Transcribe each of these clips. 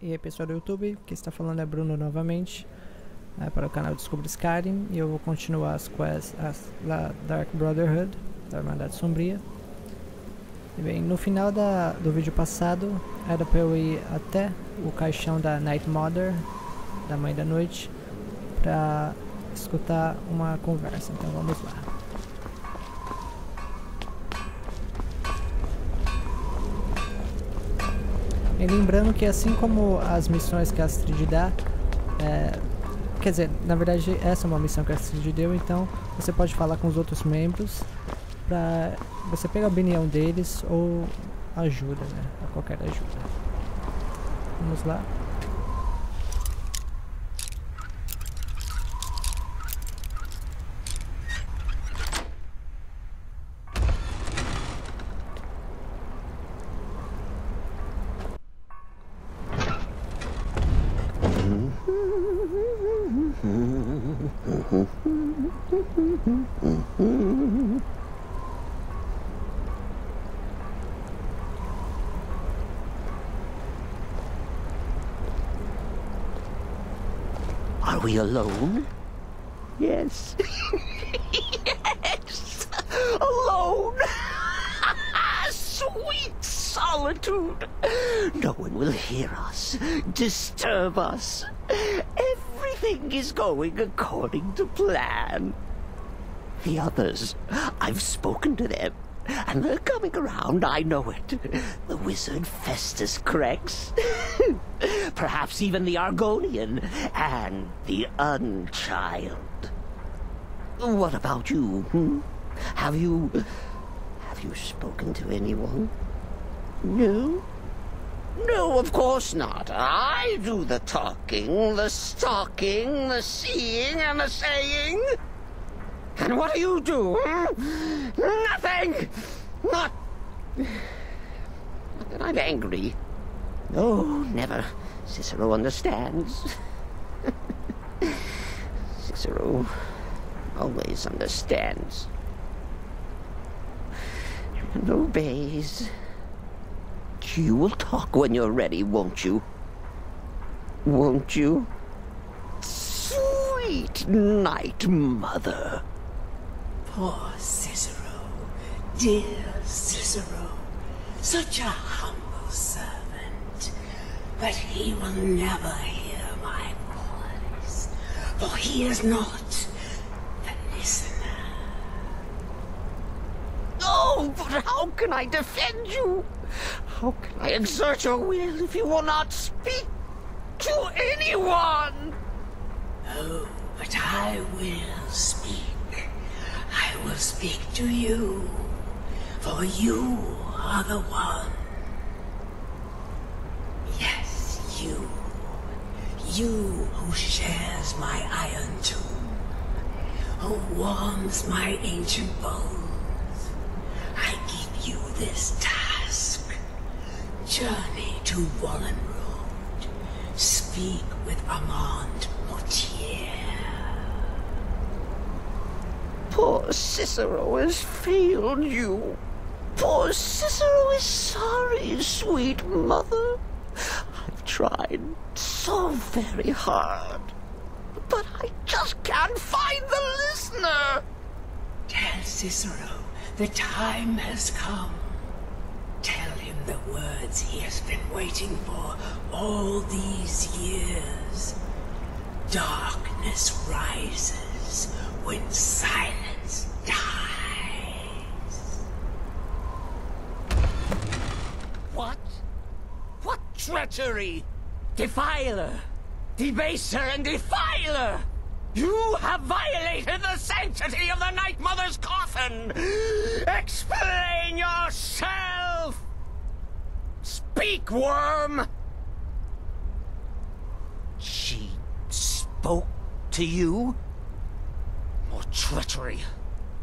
E aí pessoal do YouTube, quem está falando é Bruno novamente, para o canal Descubra Skyrim, e eu vou continuar as quests da Dark Brotherhood, da Irmandade Sombria. E bem, no final do vídeo passado, era para eu ir até o caixão da Night Mother, da Mãe da Noite, para escutar uma conversa, então vamos lá. E lembrando que assim como as missões que a Astrid dá, quer dizer, na verdade essa é uma missão que a Astrid deu, então você pode falar com os outros membros pra você pegar a opinião deles ou ajuda, né? A qualquer ajuda. Vamos lá. Are we alone? Yes. Yes! Alone! Sweet solitude! No one will hear us, disturb us. Everything is going according to plan. The others, I've spoken to them, and they're coming around, I know it. The wizard Festus Crex, perhaps even the Argonian, and the Unchild. What about you, hmm? Have you spoken to anyone? No? No, of course not. I do the talking, the stalking, the seeing, and the saying. And what do you do? Nothing! Not that I'm angry. No, never. Cicero understands. Cicero always understands. And obeys. You will talk when you're ready, won't you? Won't you? Sweet Night Mother. Poor Cicero, dear Cicero, such a humble servant, but he will never hear my voice, for he is not the listener. Oh, but how can I defend you? How can I exert your will if you will not speak to anyone? Oh, but I will speak. I will speak to you, for you are the one. Yes, you. You who shares my iron tomb, who warms my ancient bones. I give you this task. Journey to Volunruund. Speak with Armand Montierre. Poor Cicero has failed you. Poor Cicero is sorry, sweet mother. I've tried so very hard, but I just can't find the listener. Tell Cicero the time has come. Tell him the words he has been waiting for all these years. Darkness rises when silence dies. What? What treachery? Defiler! Debaser and defiler! You have violated the sanctity of the Night Mother's coffin! Explain yourself! Speak, worm! She spoke to you? More treachery,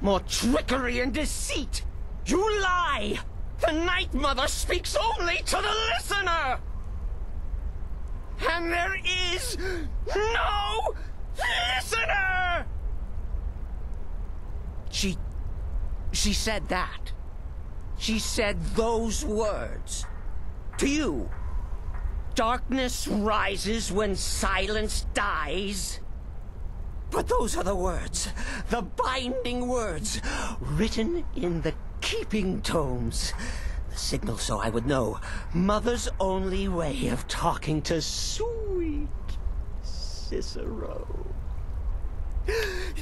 more trickery and deceit! You lie! The Night Mother speaks only to the listener! And there is no listener! She said that. She said those words. To you. Darkness rises when silence dies. But those are the words, the binding words, written in the keeping tomes. The signal so I would know. Mother's only way of talking to sweet Cicero.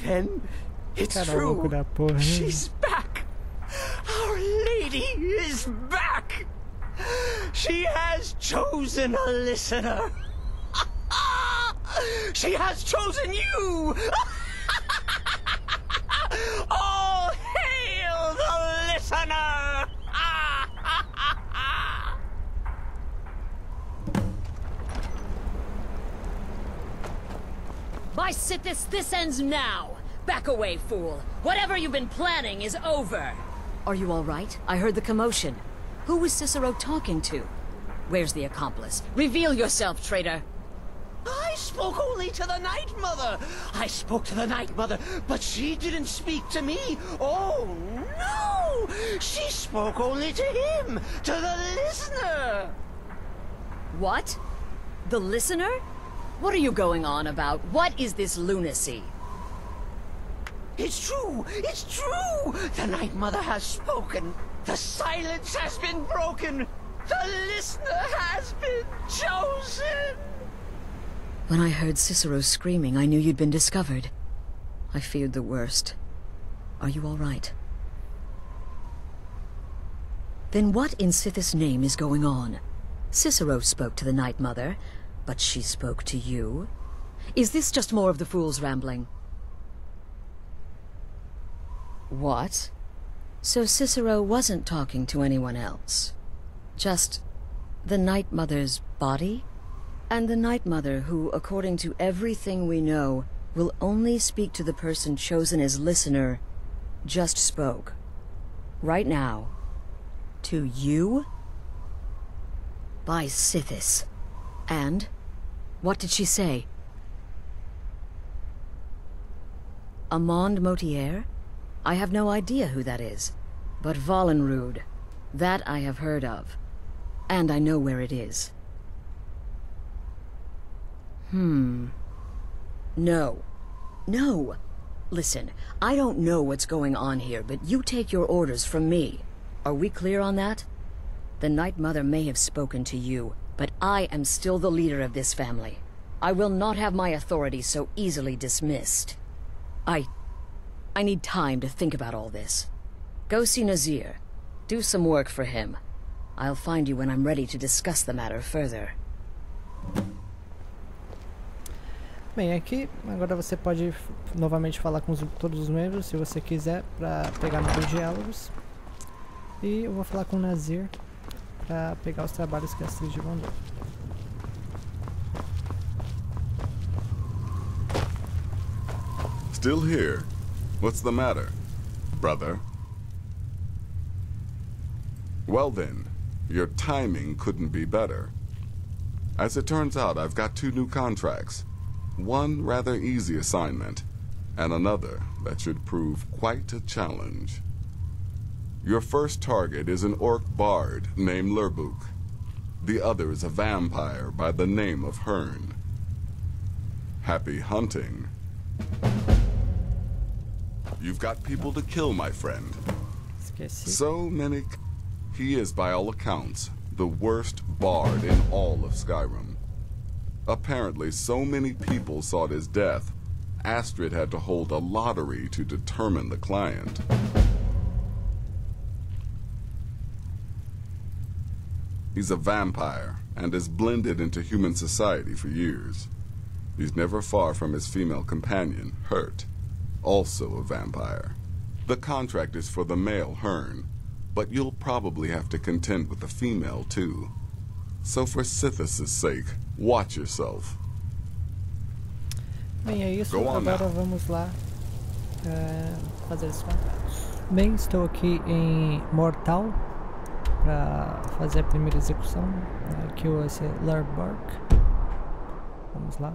Then it's true. She's back. Our lady is back. She has chosen a listener. She has chosen you. All hail the listener. By Sithis, this ends now! Back away, fool! Whatever you've been planning is over! Are you all right? I heard the commotion. Who was Cicero talking to? Where's the accomplice? Reveal yourself, traitor! I spoke only to the Night Mother. I spoke to the Night Mother, but she didn't speak to me. Oh, no! She spoke only to him, to the listener. What? The listener? What are you going on about? What is this lunacy? It's true! It's true! The Night Mother has spoken. The silence has been broken. The listener has been chosen. When I heard Cicero screaming, I knew you'd been discovered. I feared the worst. Are you all right? Then what in Sithis' name is going on? Cicero spoke to the Night Mother, but she spoke to you? Is this just more of the fool's rambling? What? So Cicero wasn't talking to anyone else? Just the Night Mother's body? And the Night Mother who, according to everything we know, will only speak to the person chosen as listener, just spoke. Right now. To you? By Sithis. And? What did she say? Montierre? I have no idea who that is. But Volunruund. That I have heard of. And I know where it is. No. No! Listen, I don't know what's going on here, but you take your orders from me. Are we clear on that? The Night Mother may have spoken to you, but I am still the leader of this family. I will not have my authority so easily dismissed. I need time to think about all this. Go see Nazir. Do some work for him. I'll find you when I'm ready to discuss the matter further. Bem, aqui agora você pode novamente falar com todos os membros, se você quiser, para pegar novos diálogos. E eu vou falar com o Nazir para pegar os trabalhos que a Astrid mandou. Still here? What's the matter, brother? Well then, your timing couldn't be better. As it turns out, I've got 2 new contracts. One rather easy assignment, and another that should prove quite a challenge. Your first target is an orc bard named Lurbuk. The other is a vampire by the name of Hern. Happy hunting. You've got people to kill, my friend. So many... He is, by all accounts, the worst bard in all of Skyrim. Apparently, so many people sought his death, Astrid had to hold a lottery to determine the client. He's a vampire, and has blended into human society for years. He's never far from his female companion, Hert, also a vampire. The contract is for the male Hern, but you'll probably have to contend with the female too. So for Sithis' sake, watch yourself. Bem, é isso. Agora vamos lá fazer esses contratos. Bem, estou aqui em Mortal para fazer a primeira execução. Aqui vai ser Lurbuk. Vamos lá.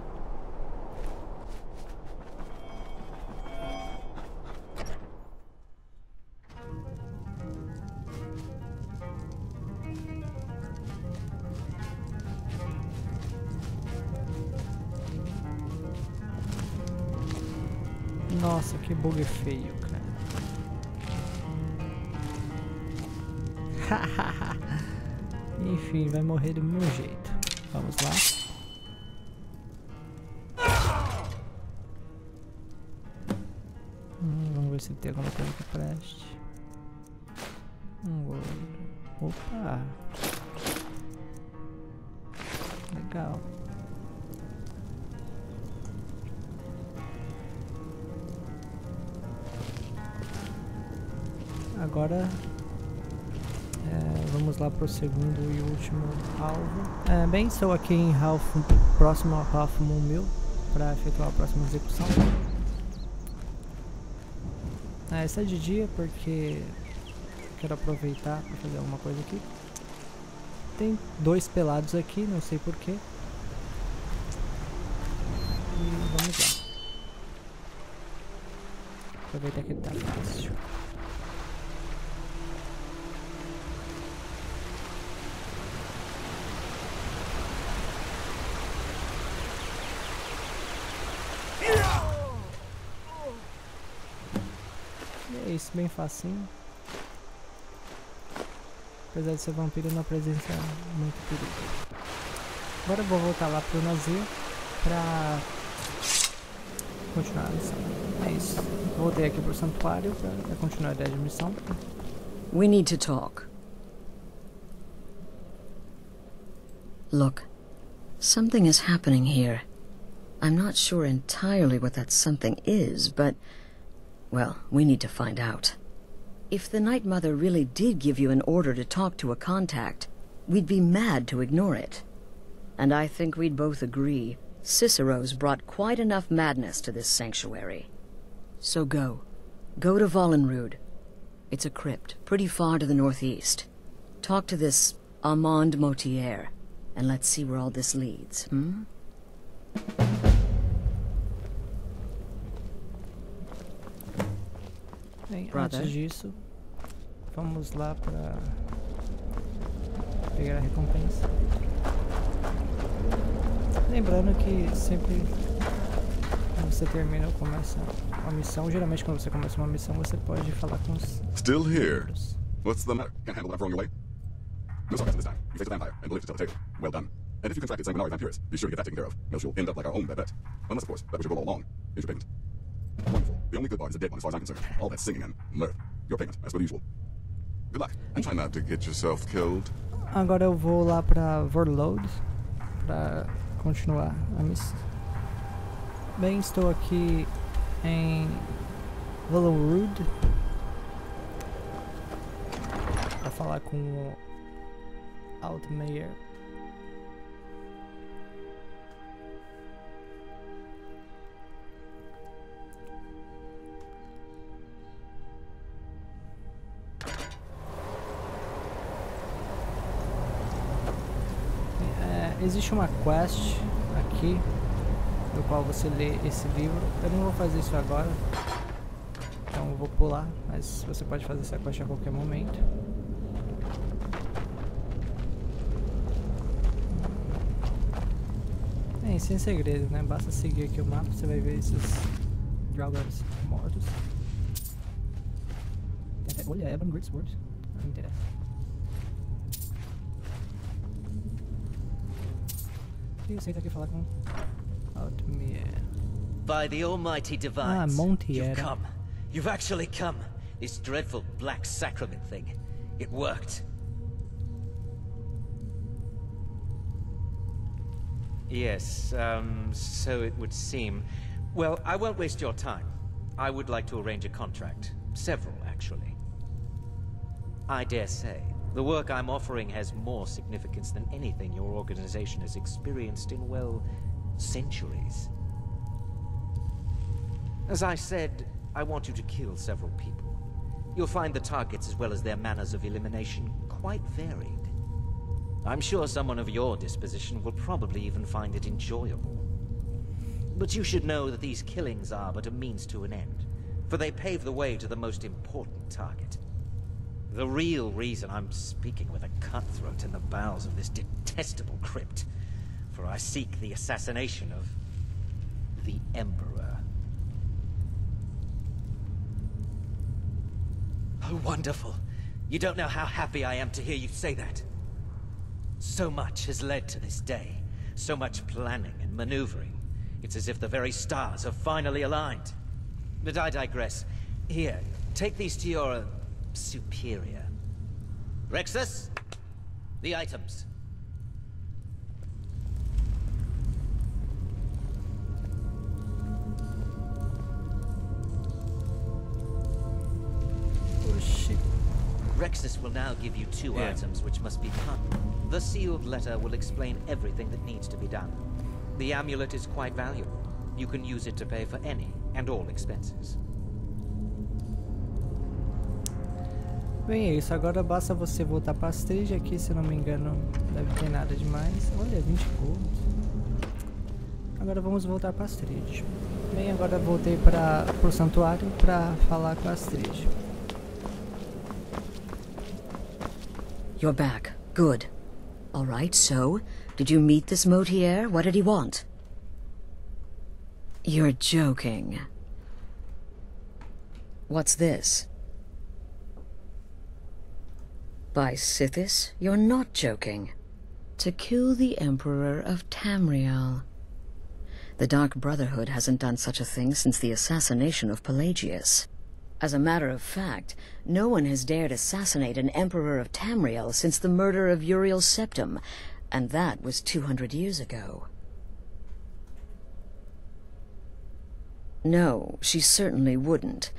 Nossa, que bug feio, cara. Enfim, vai morrer do meu jeito. Vamos lá. Vamos ver se tem alguma coisa que preste. Opa! Legal. Agora vamos lá para o segundo e último alvo. Bem, estou aqui em próximo ao Half Moon Mill para efetuar a próxima execução. Essa é de dia porque quero aproveitar para fazer alguma coisa aqui. Tem 2 pelados aqui, não sei porquê. E vamos lá. Aproveitar que ele tá fácil. E é isso, bem facinho. Apesar de ser vampiro, não apresenta muito perigo. Agora eu vou voltar lá pro Nazir pra continuar a missão. É isso. Voltei aqui pro santuário pra continuar a ideia de missão. We need to talk. Look, something is happening here. I'm not sure entirely what that something is, but, well, we need to find out. If the Night Mother really did give you an order to talk to a contact, we'd be mad to ignore it. And I think we'd both agree, Cicero's brought quite enough madness to this sanctuary. So go. Go to Volunruund. It's a crypt, pretty far to the northeast. Talk to this Montierre, and let's see where all this leads, Bem, antes disso, vamos lá para pegar a recompensa. Lembrando que sempre quando você termina ou começa uma missão, geralmente quando você começa uma missão você pode falar com os... Still here? What's the matter? Can't handle that throwing away? No sarcasm this time. You faced a vampire and lived to tell the tale. Well done. And if you contracted sanguinary vampires, be sure to get that taken care of. Else you'll end up like our own bad bet. Unless, of course, that was your goal all along. Here's your payment. Wonderful. The only good part is a dead one as far as I'm concerned. All that singing and mirth. Your payment, as per the usual. Good luck. And try not to get yourself killed. Agora eu vou lá pra Volunruund pra continuar a missão. Bem, estou aqui em Volunruund para falar com o Montierre. Existe uma quest aqui no qual você lê esse livro. Eu não vou fazer isso agora, então eu vou pular, mas você pode fazer essa quest a qualquer momento. Bem, sem segredo, né? Basta seguir aqui o mapa, você vai ver esses jogadores mortos. Olha, é um Great Sword. Não me interessa. E você aqui falar com Montierre. By the almighty divines, Montierre. you've come. You've actually come. This dreadful black sacrament thing. It worked. Yes, so it would seem. Well, I won't waste your time. I would like to arrange a contract. Several, actually. I dare say, the work I'm offering has more significance than anything your organization has experienced in, well, centuries. As I said, I want you to kill several people. You'll find the targets as well as their manners of elimination quite varied. I'm sure someone of your disposition will probably even find it enjoyable. But you should know that these killings are but a means to an end, for they pave the way to the most important target. The real reason I'm speaking with a cutthroat in the bowels of this detestable crypt, for I seek the assassination of the Emperor. Oh, wonderful. You don't know how happy I am to hear you say that. So much has led to this day. So much planning and maneuvering. It's as if the very stars have finally aligned. But I digress. Here, take these to your superior. Rexus, the items. Oh shit. Rexus will now give you two items which must be cut. The sealed letter will explain everything that needs to be done. The amulet is quite valuable. You can use it to pay for any and all expenses. Bem, é isso. Agora basta você voltar para Astrid. Aqui, se eu não me engano, não deve ter nada demais. Olha, 20 gold. Agora vamos voltar para Astrid. Bem, agora voltei para o santuário para falar com a Astrid. You're back. Good. All right, so, did you meet this Montierre? What did he want? You're joking. What's this? By Sithis, you're not joking. To kill the Emperor of Tamriel. The Dark Brotherhood hasn't done such a thing since the assassination of Pelagius. As a matter of fact, no one has dared assassinate an Emperor of Tamriel since the murder of Uriel Septim, and that was 200 years ago. No, she certainly wouldn't.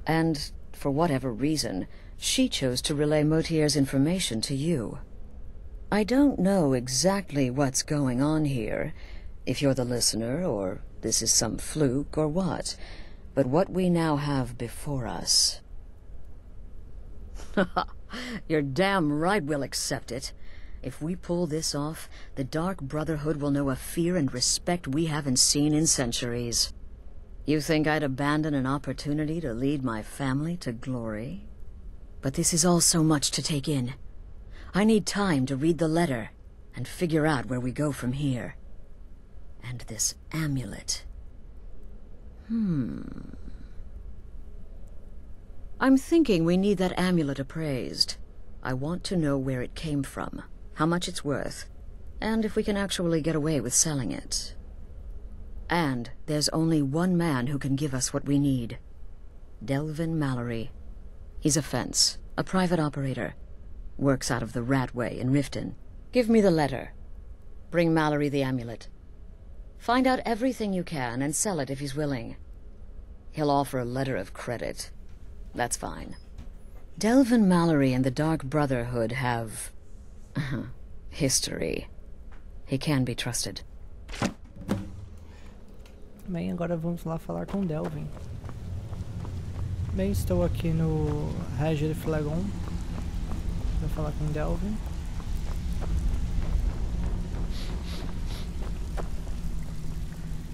And, for whatever reason, she chose to relay Montierre's information to you. I don't know exactly what's going on here, if you're the listener, or this is some fluke, or what. But what we now have before us... You're damn right we'll accept it. If we pull this off, the Dark Brotherhood will know a fear and respect we haven't seen in centuries. You think I'd abandon an opportunity to lead my family to glory? But this is all so much to take in. I need time to read the letter and figure out where we go from here. And this amulet... I'm thinking we need that amulet appraised. I want to know where it came from, how much it's worth, and if we can actually get away with selling it. And there's only one man who can give us what we need. Delvin Mallory. He's a fence, a private operator. Works out of the Ratway in Riften. Give me the letter. Bring Mallory the amulet. Find out everything you can and sell it if he's willing. He'll offer a letter of credit. That's fine. Delvin Mallory and the Dark Brotherhood have... history. He can be trusted. Bem, agora vamos lá falar com Delvin. Bem, estou aqui no Regir Flagon. Vou falar com Delvin.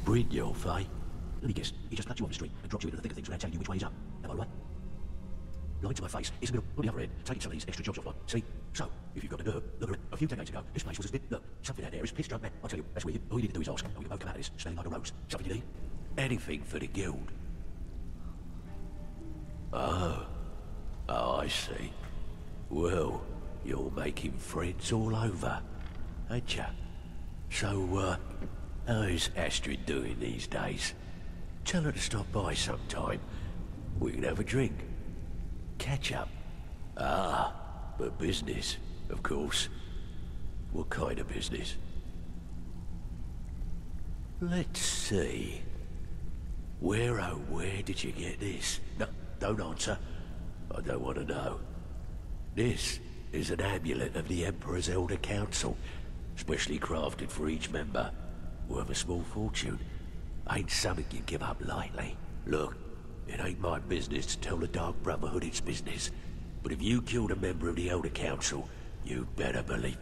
Bring your fight. Let me guess, he just plucked you off the street and dropped you into the thick of things without telling you which way he's up. Am I right? Lying to my face, it's in the middle, on the other end, taking some of these extra jobs off one. See? So, if you've got the nerve, look at it. A few decades ago, this place was as bit. Look, something out there is piss drunk, man. I tell you, that's weird. All you need to do is ask, and we can both come out of this, smelling like a rose. Something you need? Anything for the guild. Oh, I see. Well, you're making friends all over, ain't ya? So, how's Astrid doing these days? Tell her to stop by sometime. We can have a drink. Catch up. Ah, but business, of course. What kind of business? Let's see. Where, oh, where did you get this? No, don't answer. I don't want to know. This is an amulet of the Emperor's Elder Council, specially crafted for each member. Worth a small fortune. Ain't something you give up lightly. Look, it ain't my business to tell the Dark Brotherhood its business, but if you killed a member of the Elder Council, you'd better believe...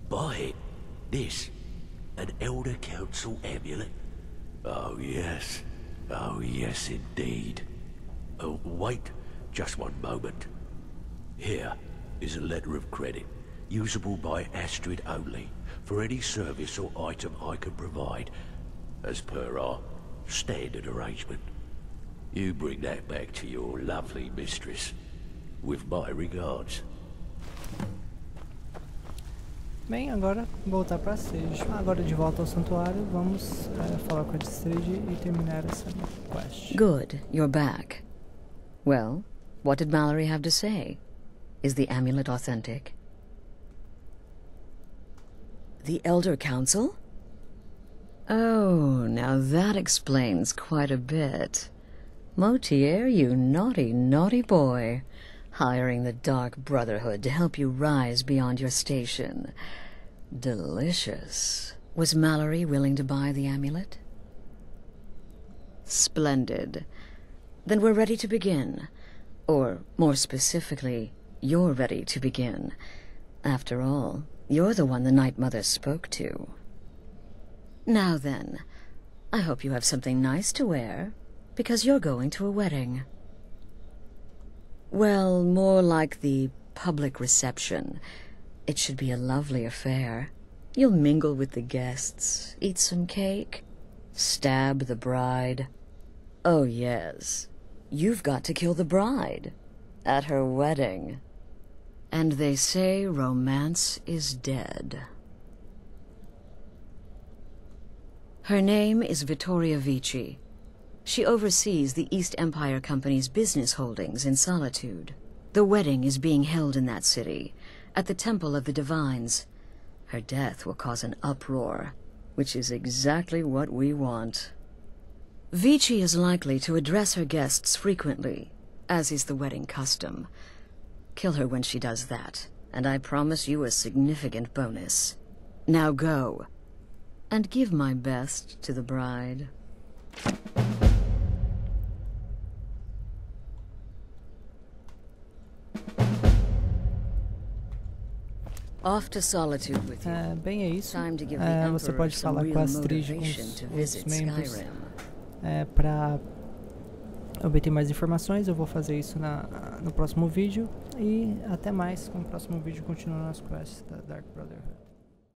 Buy it. This, an Elder Council amulet? Oh yes indeed. Oh, wait, just one moment. Here is a letter of credit, usable by Astrid only, for any service or item I can provide, as per our standard arrangement. You bring that back to your lovely mistress, with my regards. Bem, agora voltar para Sage. Agora de volta ao santuário, vamos falar com a Distrid e terminar essa quest. Good, you're back. Well, what did Mallory have to say? Is the amulet authentic? The Elder Council? Oh, now that explains quite a bit. Montierre, you naughty, naughty boy. Hiring the Dark Brotherhood to help you rise beyond your station. Delicious. Was Mallory willing to buy the amulet? Splendid. Then we're ready to begin. Or, more specifically, you're ready to begin. After all, you're the one the Night Mother spoke to. Now then, I hope you have something nice to wear, because you're going to a wedding. Well, more like the public reception. It should be a lovely affair. You'll mingle with the guests, eat some cake, stab the bride. Oh yes, you've got to kill the bride at her wedding. And they say romance is dead. Her name is Vittoria Vici. She oversees the East Empire Company's business holdings in Solitude. The wedding is being held in that city, at the Temple of the Divines. Her death will cause an uproar, which is exactly what we want. Vici is likely to address her guests frequently, as is the wedding custom. Kill her when she does that, and I promise you a significant bonus. Now go, and give my best to the bride. Off to Solitude with you. Bem, é isso. Time to give the Você pode some falar real com a Astrid, motivation to com os visit membros, Skyrim. para obter mais informações. Eu vou fazer isso no próximo vídeo. E até mais com o próximo vídeo, continuando as quests da Dark Brotherhood.